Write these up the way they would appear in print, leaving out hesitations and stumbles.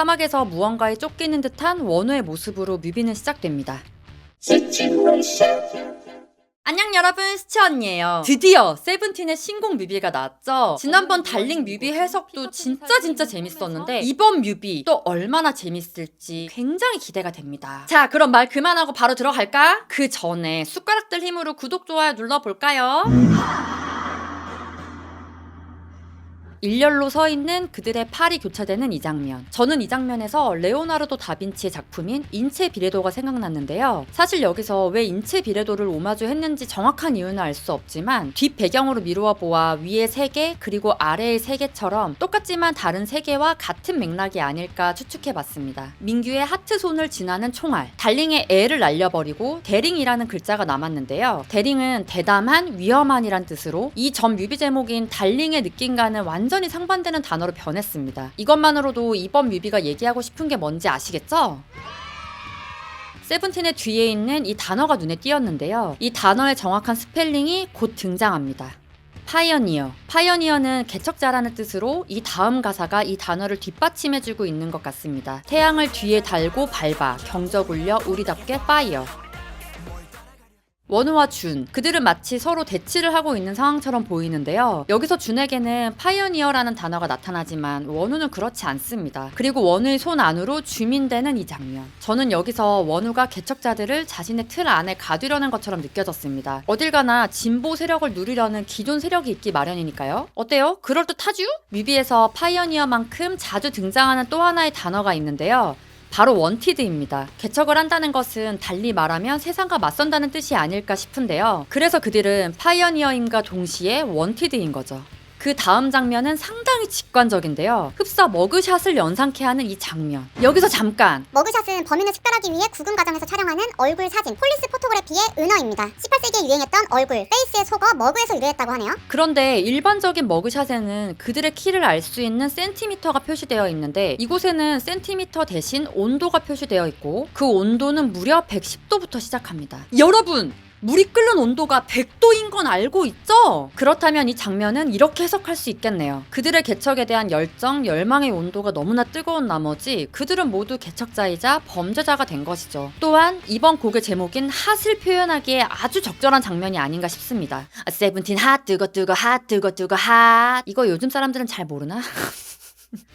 사막에서 무언가에 쫓기는 듯한 원우의 모습으로 뮤비는 시작됩니다. 안녕 여러분, 스치 언니예요. 드디어 세븐틴의 신곡 뮤비가 나왔죠. 지난번 달링 뮤비 해석도 진짜 재밌었는데 이번 뮤비 또 얼마나 재밌을지 굉장히 기대가 됩니다. 자, 그럼 말 그만하고 바로 들어갈까? 그 전에 숟가락들 힘으로 구독, 좋아요 눌러볼까요? 일렬로 서 있는 그들의 팔이 교차되는 이 장면. 저는 이 장면에서 레오나르도 다빈치의 작품인 인체 비례도가 생각났는데요. 사실 여기서 왜 인체 비례도를 오마주했는지 정확한 이유는 알 수 없지만 뒷 배경으로 미루어 보아 위의 세계 그리고 아래의 세계처럼 똑같지만 다른 세계와 같은 맥락이 아닐까 추측해봤습니다. 민규의 하트 손을 지나는 총알, 달링의 애를 날려버리고 대링이라는 글자가 남았는데요. 대링은 대담한, 위험한이란 뜻으로 이 전 뮤비 제목인 달링의 느낌과는 완전히 상반되는 단어로 변했습니다. 이것만으로도 이번 뮤비가 얘기하고 싶은 게 뭔지 아시겠죠? 세븐틴의 뒤에 있는 이 단어가 눈에 띄었는데요. 이 단어의 정확한 스펠링이 곧 등장합니다. 파이어니어. 파이어니어는 개척자라는 뜻으로 이 다음 가사가 이 단어를 뒷받침해주고 있는 것 같습니다. 태양을 뒤에 달고 밟아, 경적 울려 우리답게 파이어. 원우와 준, 그들은 마치 서로 대치를 하고 있는 상황처럼 보이는데요. 여기서 준에게는 파이어니어라는 단어가 나타나지만 원우는 그렇지 않습니다. 그리고 원우의 손 안으로 줌인되는 이 장면. 저는 여기서 원우가 개척자들을 자신의 틀 안에 가두려는 것처럼 느껴졌습니다. 어딜 가나 진보 세력을 누리려는 기존 세력이 있기 마련이니까요. 어때요? 그럴듯하죠? 뮤비에서 파이어니어만큼 자주 등장하는 또 하나의 단어가 있는데요. 바로 원티드입니다. 개척을 한다는 것은 달리 말하면 세상과 맞선다는 뜻이 아닐까 싶은데요. 그래서 그들은 파이어니어임과 동시에 원티드인 거죠. 그 다음 장면은 상당히 직관적인데요. 흡사 머그샷을 연상케 하는 이 장면. 여기서 잠깐! 머그샷은 범인을 식별하기 위해 구금 과정에서 촬영하는 얼굴 사진, 폴리스 포토그래피의 은어입니다. 18세기에 유행했던 얼굴, 페이스의 속어, 머그에서 유래했다고 하네요. 그런데 일반적인 머그샷에는 그들의 키를 알 수 있는 센티미터가 표시되어 있는데 이곳에는 센티미터 대신 온도가 표시되어 있고 그 온도는 무려 110도부터 시작합니다. 여러분! 물이 끓는 온도가 100도인 건 알고 있죠? 그렇다면 이 장면은 이렇게 해석할 수 있겠네요. 그들의 개척에 대한 열정, 열망의 온도가 너무나 뜨거운 나머지 그들은 모두 개척자이자 범죄자가 된 것이죠. 또한 이번 곡의 제목인 핫을 표현하기에 아주 적절한 장면이 아닌가 싶습니다. 세븐틴 핫 뜨거 핫 뜨거 핫. 이거 요즘 사람들은 잘 모르나?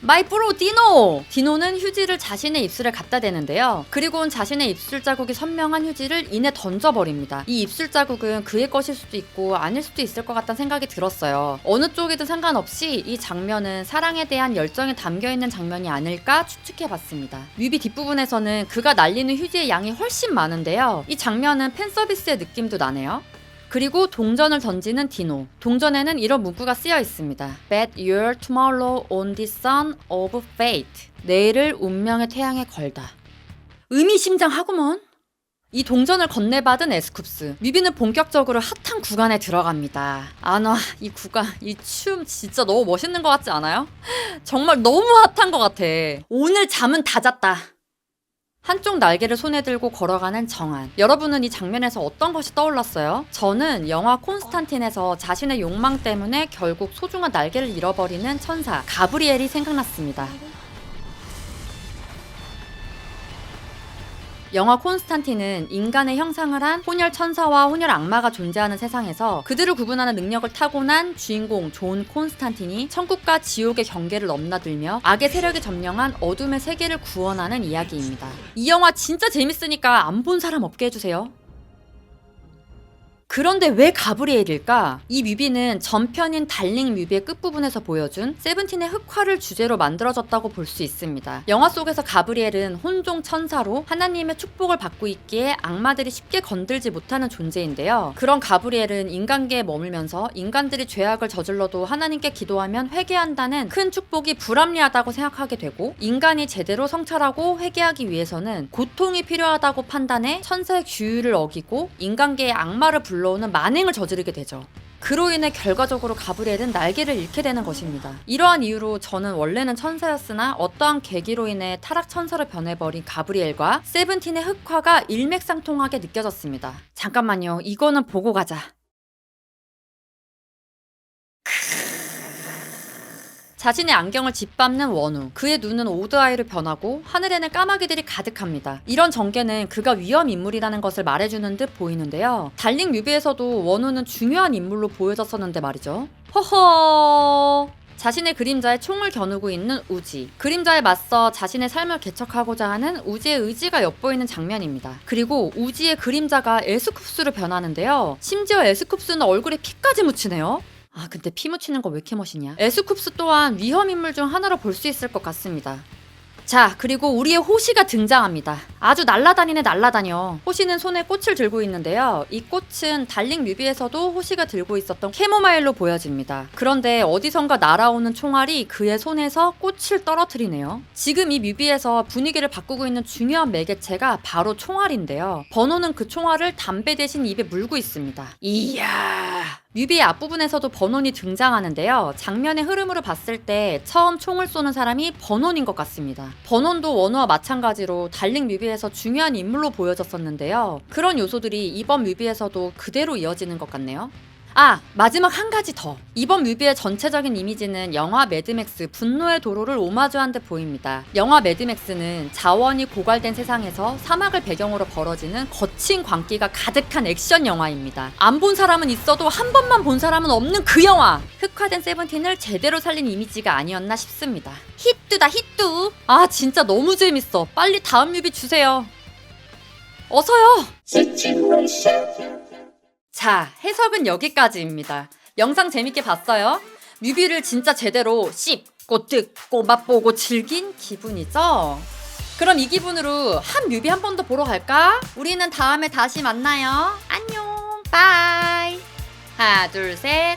마이 프로 디노! 디노는 휴지를 자신의 입술에 갖다 대는데요. 그리고는 자신의 입술 자국이 선명한 휴지를 이내 던져버립니다. 이 입술 자국은 그의 것일 수도 있고 아닐 수도 있을 것 같다는 생각이 들었어요. 어느 쪽이든 상관없이 이 장면은 사랑에 대한 열정이 담겨있는 장면이 아닐까 추측해봤습니다. 뮤비 뒷부분에서는 그가 날리는 휴지의 양이 훨씬 많은데요. 이 장면은 팬서비스의 느낌도 나네요. 그리고 동전을 던지는 디노. 동전에는 이런 문구가 쓰여 있습니다. Bet your tomorrow on the sun of fate. 내일을 운명의 태양에 걸다. 의미심장하구먼. 이 동전을 건네받은 에스쿱스. 뮤비는 본격적으로 핫한 구간에 들어갑니다. 아나, 이 구간, 이 춤 진짜 너무 멋있는 것 같지 않아요? 정말 너무 핫한 것 같아. 오늘 잠은 다 잤다. 한쪽 날개를 손에 들고 걸어가는 정한. 여러분은 이 장면에서 어떤 것이 떠올랐어요? 저는 영화 콘스탄틴에서 자신의 욕망 때문에 결국 소중한 날개를 잃어버리는 천사 가브리엘이 생각났습니다. 영화 콘스탄틴은 인간의 형상을 한 혼혈 천사와 혼혈 악마가 존재하는 세상에서 그들을 구분하는 능력을 타고난 주인공 존 콘스탄틴이 천국과 지옥의 경계를 넘나들며 악의 세력이 점령한 어둠의 세계를 구원하는 이야기입니다. 이 영화 진짜 재밌으니까 안 본 사람 없게 해주세요. 그런데 왜 가브리엘일까? 이 뮤비는 전편인 달링 뮤비의 끝부분에서 보여준 세븐틴의 흑화를 주제로 만들어졌다고 볼 수 있습니다. 영화 속에서 가브리엘은 혼종 천사로 하나님의 축복을 받고 있기에 악마들이 쉽게 건들지 못하는 존재인데요. 그런 가브리엘은 인간계에 머물면서 인간들이 죄악을 저질러도 하나님께 기도하면 회개한다는 큰 축복이 불합리하다고 생각하게 되고 인간이 제대로 성찰하고 회개하기 위해서는 고통이 필요하다고 판단해 천사의 규율을 어기고 인간계의 악마를 불러오는 만행을 저지르게 되죠. 그로 인해 결과적으로 가브리엘은 날개를 잃게 되는 것입니다. 이러한 이유로 저는 원래는 천사였으나 어떠한 계기로 인해 타락 천사로 변해버린 가브리엘과 세븐틴의 흑화가 일맥상통하게 느껴졌습니다. 잠깐만요. 이거는 보고 가자. 자신의 안경을 짓밟는 원우. 그의 눈은 오드아이로 변하고 하늘에는 까마귀들이 가득합니다. 이런 전개는 그가 위험 인물이라는 것을 말해주는 듯 보이는데요. 달링 뮤비에서도 원우는 중요한 인물로 보여졌었는데 말이죠. 허허. 자신의 그림자에 총을 겨누고 있는 우지. 그림자에 맞서 자신의 삶을 개척하고자 하는 우지의 의지가 엿보이는 장면입니다. 그리고 우지의 그림자가 에스쿱스로 변하는데요. 심지어 에스쿱스는 얼굴에 피까지 묻히네요. 아 근데 피 묻히는 거 왜 이렇게 멋있냐. 에스쿱스 또한 위험 인물 중 하나로 볼 수 있을 것 같습니다. 자, 그리고 우리의 호시가 등장합니다. 아주 날라다녀. 호시는 손에 꽃을 들고 있는데요. 이 꽃은 달링 뮤비에서도 호시가 들고 있었던 캐모마일로 보여집니다. 그런데 어디선가 날아오는 총알이 그의 손에서 꽃을 떨어뜨리네요. 지금 이 뮤비에서 분위기를 바꾸고 있는 중요한 매개체가 바로 총알인데요. 버노는 그 총알을 담배 대신 입에 물고 있습니다. 이야. 뮤비의 앞부분에서도 버논이 등장하는데요. 장면의 흐름으로 봤을 때 처음 총을 쏘는 사람이 버논인 것 같습니다. 버논도 원우와 마찬가지로 달링 뮤비에서 중요한 인물로 보여졌었는데요. 그런 요소들이 이번 뮤비에서도 그대로 이어지는 것 같네요. 아, 마지막 한 가지 더. 이번 뮤비의 전체적인 이미지는 영화 매드맥스 분노의 도로를 오마주한 듯 보입니다. 영화 매드맥스는 자원이 고갈된 세상에서 사막을 배경으로 벌어지는 거친 광기가 가득한 액션 영화입니다. 안 본 사람은 있어도 한 번만 본 사람은 없는 그 영화! 흑화된 세븐틴을 제대로 살린 이미지가 아니었나 싶습니다. 히뚜다 히뚜! 아 진짜 너무 재밌어. 빨리 다음 뮤비 주세요. 어서요! 자, 해석은 여기까지입니다. 영상 재밌게 봤어요? 뮤비를 진짜 제대로 씹고 뜯고 맛보고 즐긴 기분이죠? 그럼 이 기분으로 한 뮤비 한 번 더 보러 갈까? 우리는 다음에 다시 만나요. 안녕. 바이. 하나, 둘, 셋.